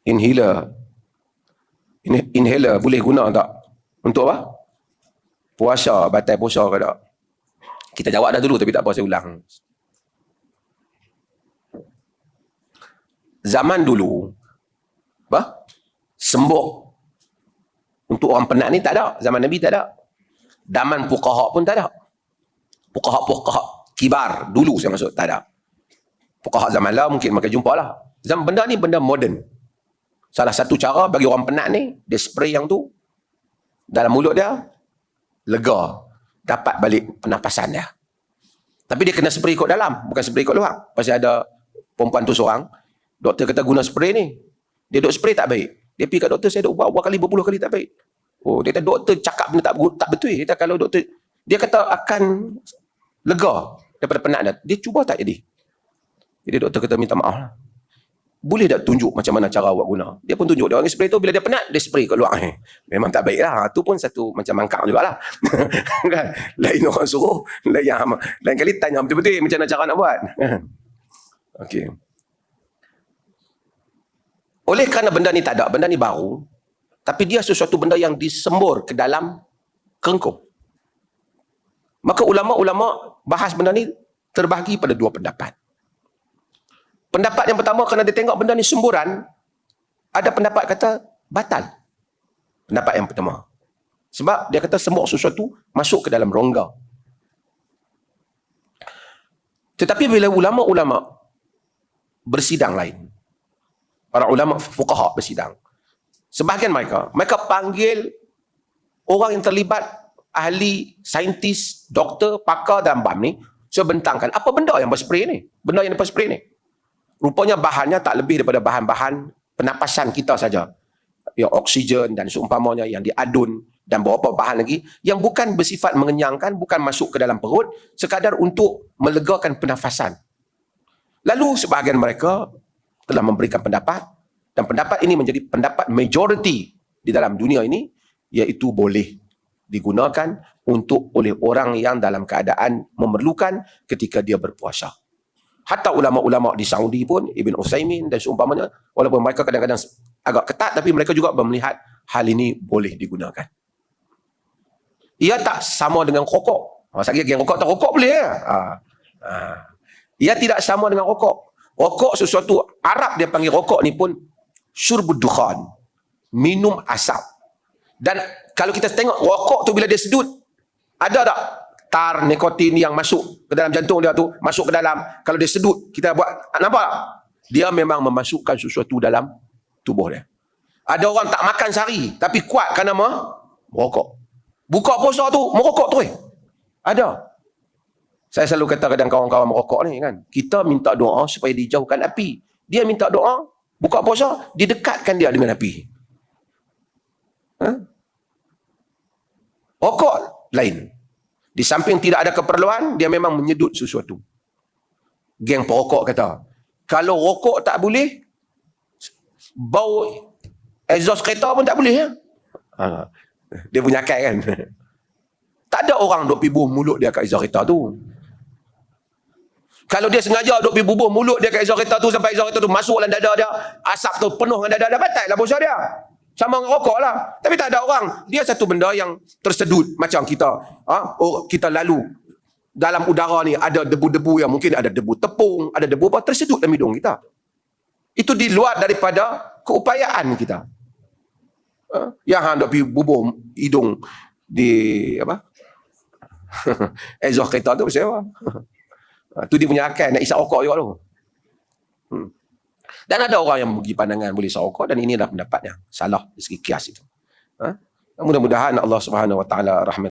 Inhaler. Inhaler boleh guna tak? Untuk apa? Puasa, batal puasa ke tak? Kita jawab dah dulu tapi tak apa, saya ulang. Zaman dulu, apa? Sembuk untuk orang penat ni tak ada. Zaman Nabi tak ada. Zaman fuqaha pun tak ada. Fuqaha kibar dulu saya maksud tak ada. Fuqaha zaman lah mungkin makan jumpa lah. Zaman benda ni benda moden. Salah satu cara bagi orang penat ni, dia spray yang tu dalam mulut dia, lega, dapat balik pernafasan dia. Tapi dia kena spray kot dalam, bukan spray kot luar. Pasal ada perempuan tu seorang, doktor kata guna spray ni, dia duk spray tak baik. Dia pergi kat doktor, saya duk buat kali, berpuluh kali tak baik. Oh, dia kata doktor cakap benda tak betul. Dia kata kalau doktor, dia kata akan lega daripada penat dia. Dia cuba tak jadi. Jadi doktor kata minta maaf lah. Boleh tak tunjuk macam mana cara awak guna? Dia pun tunjuk. Dia orang spray tu bila dia penat, dia spray kat luar. Memang tak baik lah. Itu pun satu macam mangkak jugalah. Kan? Lain orang suruh, lain kali tanya betul-betul macam mana cara nak buat. Okey. Oleh kerana benda ni tak ada, benda ni baru, tapi dia sesuatu benda yang disembur ke dalam kerengkung. Maka ulama-ulama bahas benda ni terbahagi pada dua pendapat. Pendapat yang pertama, kerana dia tengok benda ni semburan, ada pendapat kata batal. Pendapat yang pertama. Sebab dia kata sembur sesuatu masuk ke dalam rongga. Tetapi bila ulama-ulama bersidang lain, para ulama fuqaha bersidang, sebahagian mereka panggil orang yang terlibat, ahli, saintis, doktor, pakar dalam bab ni, bentangkan apa benda yang berspray ni? Benda yang berspray ni. Rupanya bahannya tak lebih daripada bahan-bahan pernafasan kita saja. Yang oksigen dan seumpamanya, yang diadun dan beberapa bahan lagi yang bukan bersifat mengenyangkan, bukan masuk ke dalam perut, sekadar untuk melegakan pernafasan. Lalu sebahagian mereka telah memberikan pendapat, dan pendapat ini menjadi pendapat majoriti di dalam dunia ini, iaitu boleh digunakan untuk oleh orang yang dalam keadaan memerlukan ketika dia berpuasa. Hatta ulama-ulama di Saudi pun, Ibn Utsaimin dan seumpamanya, walaupun mereka kadang-kadang agak ketat, tapi mereka juga melihat hal ini boleh digunakan. Ia tak sama dengan rokok. Sekali lagi, rokok tak rokok boleh ya? Ia tidak sama dengan rokok. Rokok sesuatu, Arab dia panggil rokok ni pun syurbud dukhan, minum asap. Dan kalau kita tengok rokok tu bila dia sedut, ada tak tar nikotin yang masuk ke dalam jantung dia tu, masuk ke dalam, kalau dia sedut, kita buat, nampak tak? Dia memang memasukkan sesuatu dalam tubuh dia. Ada orang tak makan sehari, tapi kuat kerana merokok. Buka puasa tu, merokok tu ada. Saya selalu kata kadang kawan-kawan merokok ni kan, kita minta doa supaya dijauhkan api. Dia minta doa, buka puasa, didekatkan dia dengan api. Rokok lain. Di samping tidak ada keperluan, dia memang menyedut sesuatu. Geng perokok kata, kalau rokok tak boleh, bau exhaust kereta pun tak boleh ya. Dia punya akal kan. Tak ada orang duk pergi bubuh mulut dia kat exhaust kereta tu. Kalau dia sengaja duk pergi bubuh mulut dia kat exhaust kereta tu sampai exhaust kereta tu masuk dalam dada dia, asap tu penuh dengan dada dia, batal lah puasa dia. Sama dengan rokok lah. Tapi tak ada orang. Dia satu benda yang tersedut. Macam kita. Kita lalu. Dalam udara ni ada debu-debu yang mungkin ada debu tepung, ada debu apa, tersedut dalam hidung kita. Itu di luar daripada keupayaan kita. Yang hendak pergi bubuh hidung di apa? Exhaust kereta tu siapa? Tu dia punya akal nak isap rokok juga tu. Dan ada orang yang bagi pandangan boleh isap rokok, dan ini adalah pendapat yang salah dari segi kias itu. Mudah-mudahan Allah Subhanahu Wa Taala rahmat